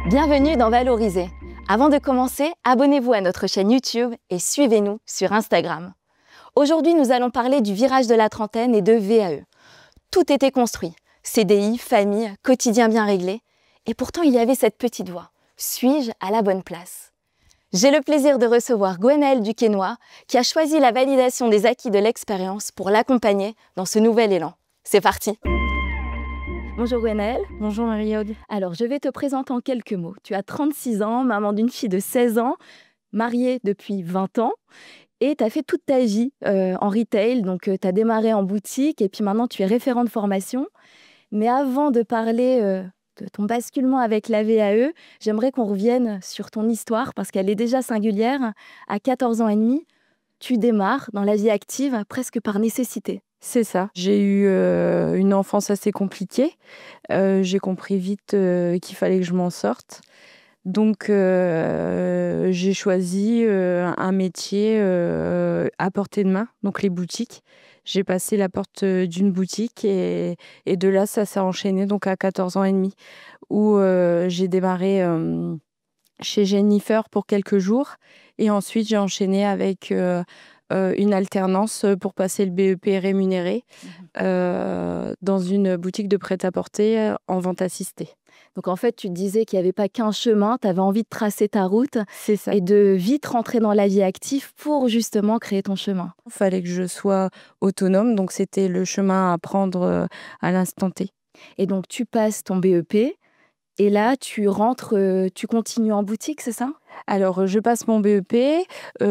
Bienvenue dans Valoriser. Avant de commencer, abonnez-vous à notre chaîne YouTube et suivez-nous sur Instagram. Aujourd'hui, nous allons parler du virage de la trentaine et de VAE. Tout était construit, CDI, famille, quotidien bien réglé. Et pourtant, il y avait cette petite voix. Suis-je à la bonne place? J'ai le plaisir de recevoir Gwenaëlle Duquesnoy, qui a choisi la validation des acquis de l'expérience pour l'accompagner dans ce nouvel élan. C'est parti! Bonjour Gwenaëlle. Bonjour Marie-Aude. Alors, je vais te présenter en quelques mots. Tu as 36 ans, maman d'une fille de 16 ans, mariée depuis 20 ans et tu as fait toute ta vie en retail. Donc, tu as démarré en boutique et puis maintenant, tu es référent de formation. Mais avant de parler de ton basculement avec la VAE, j'aimerais qu'on revienne sur ton histoire parce qu'elle est déjà singulière. À 14 ans et demi, tu démarres dans la vie active presque par nécessité. C'est ça. J'ai eu une enfance assez compliquée. J'ai compris vite qu'il fallait que je m'en sorte. Donc, j'ai choisi un métier à portée de main, donc les boutiques. J'ai passé la porte d'une boutique et de là, ça s'est enchaîné donc à 14 ans et demi où j'ai démarré chez Jennifer pour quelques jours et ensuite j'ai enchaîné avec une alternance pour passer le BEP rémunéré dans une boutique de prêt-à-porter en vente assistée. Donc en fait, tu te disais qu'il n'y avait pas qu'un chemin, tu avais envie de tracer ta route. C'est ça. Et de vite rentrer dans la vie active pour justement créer ton chemin. Il fallait que je sois autonome, donc c'était le chemin à prendre à l'instant T. Et donc tu passes ton BEP et là tu rentres, tu continues en boutique, c'est ça ? Alors, je passe mon BEP,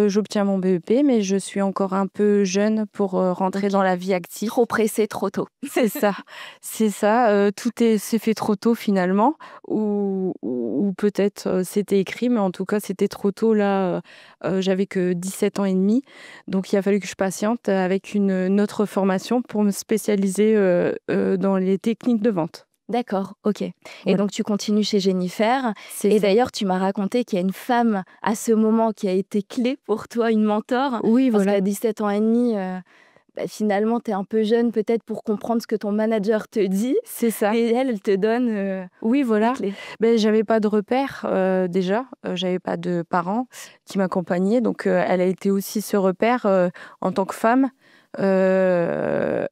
j'obtiens mon BEP, mais je suis encore un peu jeune pour rentrer dans la vie active. Trop pressée, trop tôt. C'est ça, c'est ça. Tout s'est fait trop tôt finalement, ou peut-être c'était écrit, mais en tout cas, c'était trop tôt. Là, j'avais que 17 ans et demi, donc il a fallu que je patiente avec une autre formation pour me spécialiser dans les techniques de vente. D'accord, ok. Et Ouais. donc, tu continues chez Jennifer. C'est Et ça. d'ailleurs, tu m'as raconté qu'il y a une femme à ce moment qui a été clé pour toi, une mentor. Oui, Parce voilà. qu'à 17 ans et demi, finalement, tu es un peu jeune peut-être pour comprendre ce que ton manager te dit. C'est ça. Et elle te donne Oui, voilà. les clés. Ben, j'avais pas de repère déjà, j'avais pas de parents qui m'accompagnaient, donc elle a été aussi ce repère en tant que femme, euh,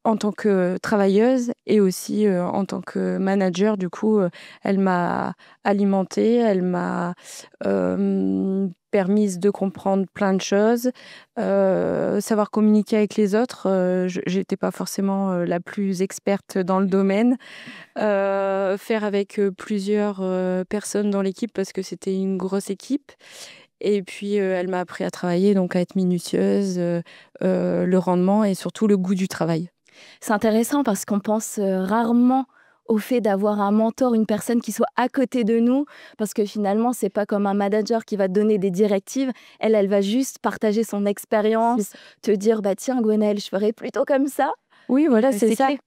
en tant que travailleuse et aussi en tant que manager. Du coup, elle m'a alimentée, elle m'a permise de comprendre plein de choses, savoir communiquer avec les autres. J'étais pas forcément la plus experte dans le domaine. Faire avec plusieurs personnes dans l'équipe parce que c'était une grosse équipe. Et puis, elle m'a appris à travailler, donc à être minutieuse, le rendement et surtout le goût du travail. C'est intéressant parce qu'on pense rarement au fait d'avoir un mentor, une personne qui soit à côté de nous, parce que finalement, c'est pas comme un manager qui va te donner des directives. Elle va juste partager son expérience, te dire, bah tiens, Gwenaëlle, je ferais plutôt comme ça. Oui, voilà, c'est ça. clé.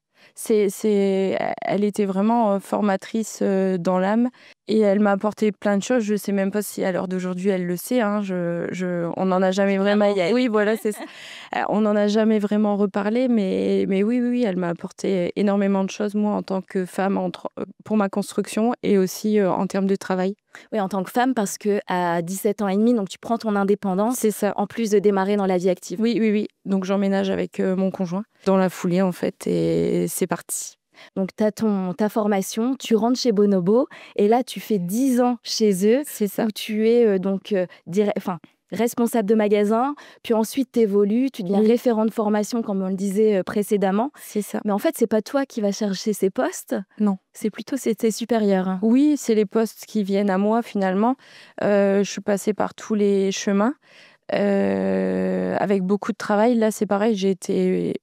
Elle était vraiment formatrice dans l'âme et elle m'a apporté plein de choses. Je sais même pas si à l'heure d'aujourd'hui elle le sait. Hein. On n'en a jamais vraiment. Oui, voilà, c'est ça. On n'en a jamais vraiment reparlé, mais oui, elle m'a apporté énormément de choses, moi, en tant que femme, pour ma construction et aussi en termes de travail. Oui, en tant que femme, parce qu'à 17 ans et demi, donc tu prends ton indépendance, C'est ça. en plus de démarrer dans la vie active. Oui. Donc j'emménage avec mon conjoint dans la foulée, en fait, et c'est parti. Donc tu as ta formation, tu rentres chez Bonobo, et là tu fais 10 ans chez eux, C'est ça. où tu es responsable de magasin, puis ensuite tu évolues, tu deviens Oui. référent de formation, comme on le disait précédemment. C'est ça. Mais en fait, c'est pas toi qui vas chercher ces postes, Non. c'est plutôt tes supérieurs. Oui, c'est les postes qui viennent à moi finalement. Je suis passée par tous les chemins avec beaucoup de travail. Là, c'est pareil, j'ai été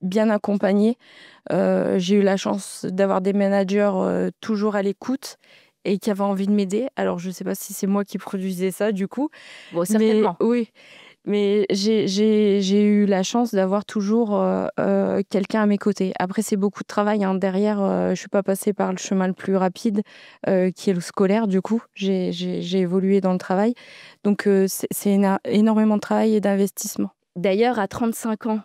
bien accompagnée. J'ai eu la chance d'avoir des managers toujours à l'écoute et qui avaient envie de m'aider. Alors, je ne sais pas si c'est moi qui produisais ça du coup. Bon, certainement. Mais, oui, mais j'ai eu la chance d'avoir toujours quelqu'un à mes côtés. Après, c'est beaucoup de travail. Hein. Derrière, je ne suis pas passée par le chemin le plus rapide, qui est le scolaire, du coup. J'ai évolué dans le travail. Donc, c'est énormément de travail et d'investissement. D'ailleurs, à 35 ans,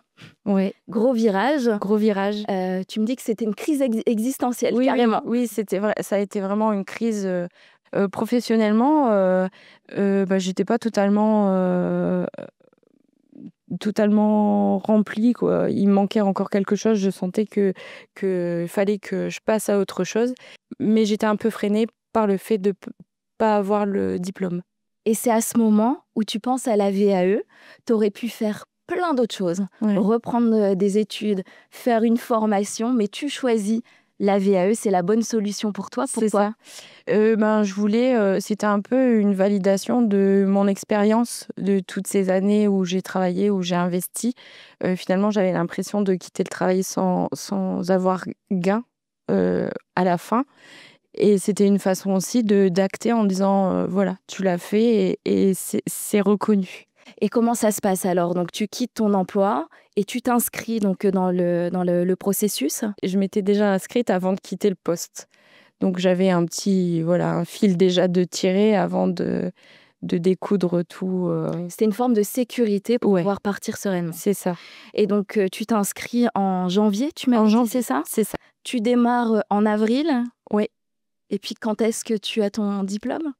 Ouais, gros virage. gros virage. Tu me dis que c'était une crise existentielle, Oui, carrément. oui, c'était vrai. Ça a été vraiment une crise professionnellement. J'étais pas totalement remplie, quoi. Il me manquait encore quelque chose. Je sentais que fallait que je passe à autre chose. Mais j'étais un peu freinée par le fait de pas avoir le diplôme. Et c'est à ce moment où tu penses à la VAE, tu aurais pu faire plein d'autres choses, Ouais. reprendre des études, faire une formation, mais tu choisis la VAE, c'est la bonne solution pour toi. C'est Pourquoi? je voulais, c'était un peu une validation de mon expérience de toutes ces années où j'ai travaillé, où j'ai investi. Finalement, j'avais l'impression de quitter le travail sans avoir gain à la fin. Et c'était une façon aussi d'acter en disant, voilà, tu l'as fait et c'est reconnu. Et comment ça se passe alors? Donc tu quittes ton emploi et tu t'inscris donc dans le processus. Et je m'étais déjà inscrite avant de quitter le poste. Donc j'avais un fil déjà de tirer avant de découdre tout. C'était une forme de sécurité pour Ouais, pouvoir partir sereinement. c'est ça. Et donc tu t'inscris en janvier, tu m'as En dit, janvier, c'est ça? c'est ça. Tu démarres en avril. Ouais, Et puis quand est-ce que tu as ton diplôme?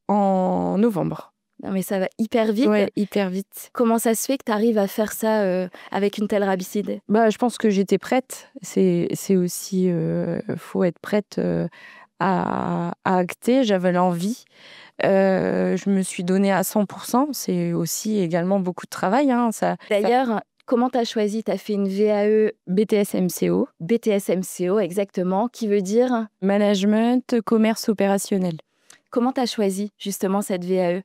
en novembre. Non mais ça va hyper vite. Ouais, hyper vite. Comment ça se fait que tu arrives à faire ça avec une telle rapidité? Je pense que j'étais prête. C'est aussi, faut être prête à acter. J'avais l'envie. Je me suis donnée à 100%. C'est aussi également beaucoup de travail, hein. D'ailleurs, comment tu as choisi? Tu as fait une VAE BTS MCO, BTS MCO exactement, qui veut dire management, commerce opérationnel. comment tu as choisi justement cette VAE?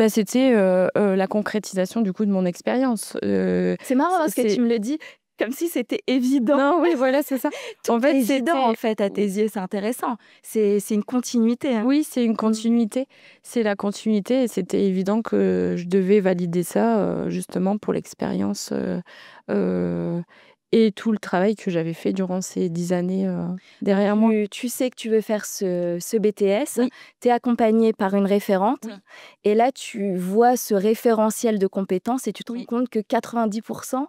C'était la concrétisation du coup de mon expérience. C'est marrant parce que tu me le dis comme si c'était évident. Non, oui, voilà, c'est ça. En fait, Évident en fait à tes yeux, c'est intéressant. C'est une continuité, hein. Oui, c'est une continuité. C'est la continuité et c'était évident que je devais valider ça, justement pour l'expérience, et tout le travail que j'avais fait durant ces 10 années, derrière moi. Tu sais que tu veux faire ce BTS, Oui. tu es accompagnée par une référente Oui. et là tu vois ce référentiel de compétences et tu te rends Oui. compte que 90%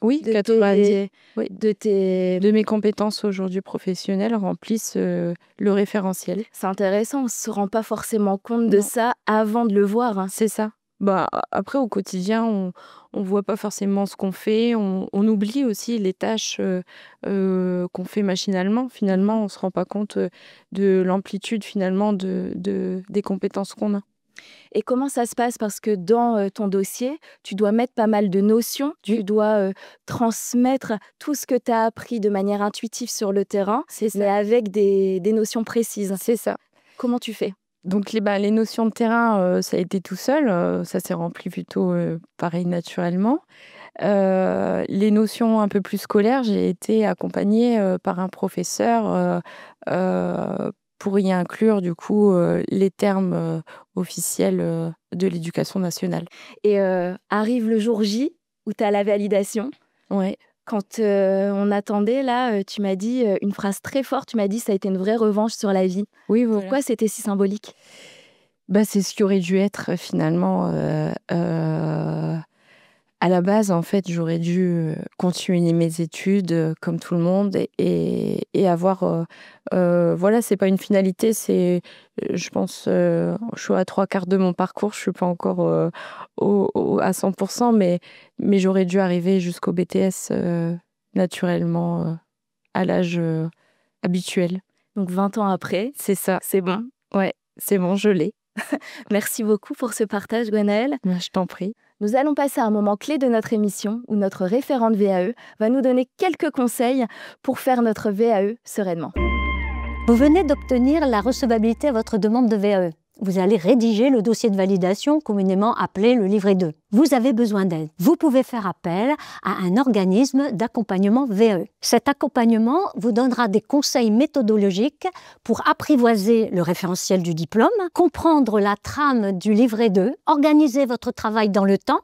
Oui, de 90, oui, de tes... de mes compétences aujourd'hui professionnelles remplissent, le référentiel. C'est intéressant, on se rend pas forcément compte de Non. ça avant de le voir, hein. C'est ça. Après au quotidien, on voit pas forcément ce qu'on fait, on oublie aussi les tâches, qu'on fait machinalement. Finalement, on se rend pas compte, de l'amplitude finalement des compétences qu'on a. Et comment ça se passe? Parce que dans ton dossier, tu dois mettre pas mal de notions, tu dois transmettre tout ce que tu as appris de manière intuitive sur le terrain, C'est mais ça. avec des notions précises. C'est ça. Comment tu fais? Donc les notions de terrain, ça a été tout seul, ça s'est rempli plutôt, pareil naturellement. Les notions un peu plus scolaires, j'ai été accompagnée, par un professeur, pour y inclure du coup, les termes, officiels, de l'éducation nationale. Et arrive le jour J où tu as la validation. Ouais. Quand on attendait, là, tu m'as dit une phrase très forte, tu m'as dit: «Ça a été une vraie revanche sur la vie». Oui, voilà. Pourquoi c'était si symbolique? C'est ce qui aurait dû être finalement, à la base, en fait, j'aurais dû, continuer mes études, comme tout le monde et avoir, voilà, c'est pas une finalité, c'est, je pense, je suis à 3/4 de mon parcours, je suis pas encore, à 100%, mais j'aurais dû arriver jusqu'au BTS, naturellement, à l'âge, habituel. Donc 20 ans après, C'est ça. c'est bon. Ouais, c'est bon, je l'ai. Merci beaucoup pour ce partage, Gwenaëlle. Je t'en prie. Nous allons passer à un moment clé de notre émission où notre référente VAE va nous donner quelques conseils pour faire notre VAE sereinement. Vous venez d'obtenir la recevabilité à votre demande de VAE. Vous allez rédiger le dossier de validation, communément appelé le livret 2. Vous avez besoin d'aide. Vous pouvez faire appel à un organisme d'accompagnement VAE. Cet accompagnement vous donnera des conseils méthodologiques pour apprivoiser le référentiel du diplôme, comprendre la trame du livret 2, organiser votre travail dans le temps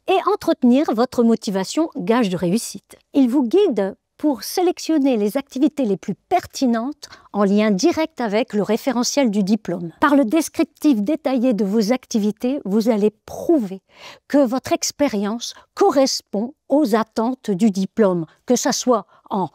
et entretenir votre motivation, gage de réussite. Il vous guide pour sélectionner les activités les plus pertinentes en lien direct avec le référentiel du diplôme. Par le descriptif détaillé de vos activités, vous allez prouver que votre expérience correspond aux attentes du diplôme, que ce soit en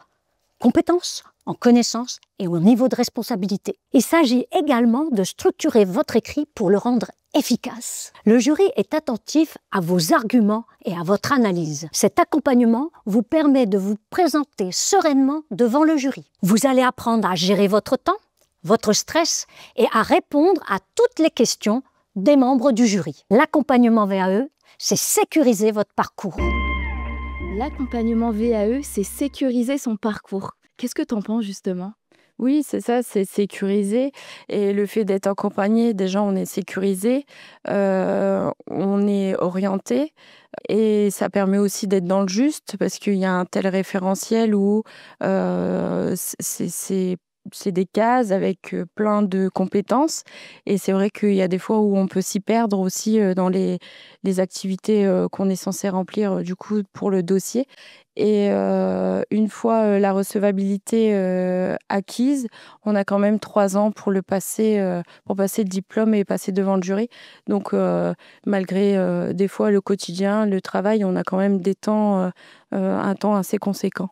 compétences, en connaissances et au niveau de responsabilité. Il s'agit également de structurer votre écrit pour le rendre efficace. Le jury est attentif à vos arguments et à votre analyse. Cet accompagnement vous permet de vous présenter sereinement devant le jury. Vous allez apprendre à gérer votre temps, votre stress et à répondre à toutes les questions des membres du jury. L'accompagnement VAE, c'est sécuriser votre parcours. L'accompagnement VAE, c'est sécuriser son parcours. Qu'est-ce que tu en penses justement? Oui, c'est ça, c'est sécurisé. Et le fait d'être accompagné, déjà, on est sécurisé, on est orienté. Et ça permet aussi d'être dans le juste, parce qu'il y a un tel référentiel où c'est des cases avec plein de compétences. Et c'est vrai qu'il y a des fois où on peut s'y perdre aussi dans les activités qu'on est censé remplir du coup pour le dossier. Et une fois la recevabilité acquise, on a quand même 3 ans pour passer le diplôme et passer devant le jury. Donc malgré des fois le quotidien, le travail, on a quand même un temps assez conséquent.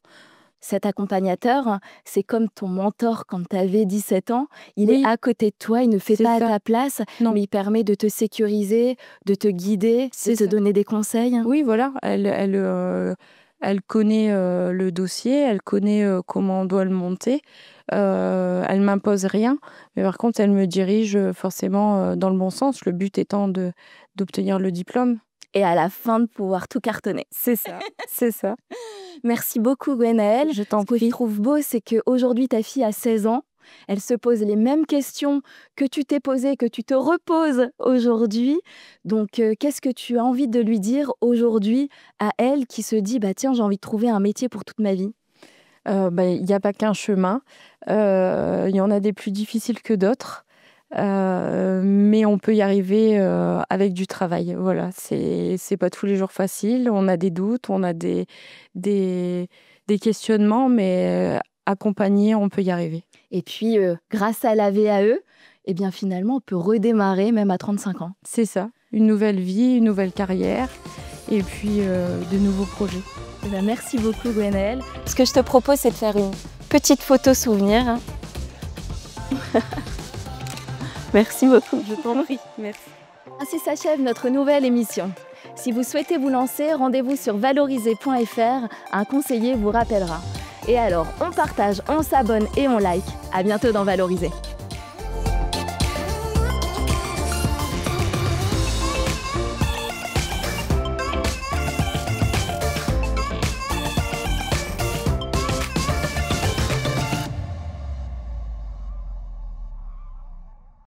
Cet accompagnateur, c'est comme ton mentor quand tu avais 17 ans. Il Oui, est à côté de toi, il ne fait c'est pas à ça. ta place, Non. mais il permet de te sécuriser, de te guider, C'est de te ça. donner des conseils. Oui, voilà, elle connaît le dossier, elle connaît comment on doit le monter. Elle m'impose rien, mais par contre, elle me dirige forcément dans le bon sens, le but étant d'obtenir le diplôme. Et à la fin, de pouvoir tout cartonner. C'est ça, c'est ça. Merci beaucoup, Gwenaëlle. Je t'en Ce que je prie. trouve beau, c'est qu'aujourd'hui, ta fille a 16 ans. Elle se pose les mêmes questions que tu t'es posées, que tu te reposes aujourd'hui. Donc, qu'est-ce que tu as envie de lui dire aujourd'hui à elle qui se dit, bah tiens, j'ai envie de trouver un métier pour toute ma vie? Il n'y a pas qu'un chemin. Il y en a des plus difficiles que d'autres. Mais on peut y arriver avec du travail. Voilà, c'est pas tous les jours facile. On a des doutes, on a des questionnements, mais accompagné, on peut y arriver. Et puis, grâce à la VAE, eh bien finalement, on peut redémarrer même à 35 ans. C'est ça, une nouvelle vie, une nouvelle carrière, et puis de nouveaux projets. Eh bien, merci beaucoup, Gwenaëlle. Ce que je te propose, c'est de faire une petite photo souvenir. Merci beaucoup. Je t'en prie, merci. Ainsi s'achève notre nouvelle émission. Si vous souhaitez vous lancer, rendez-vous sur valoriser.fr. Un conseiller vous rappellera. Et alors, on partage, on s'abonne et on like. À bientôt dans Valoriser.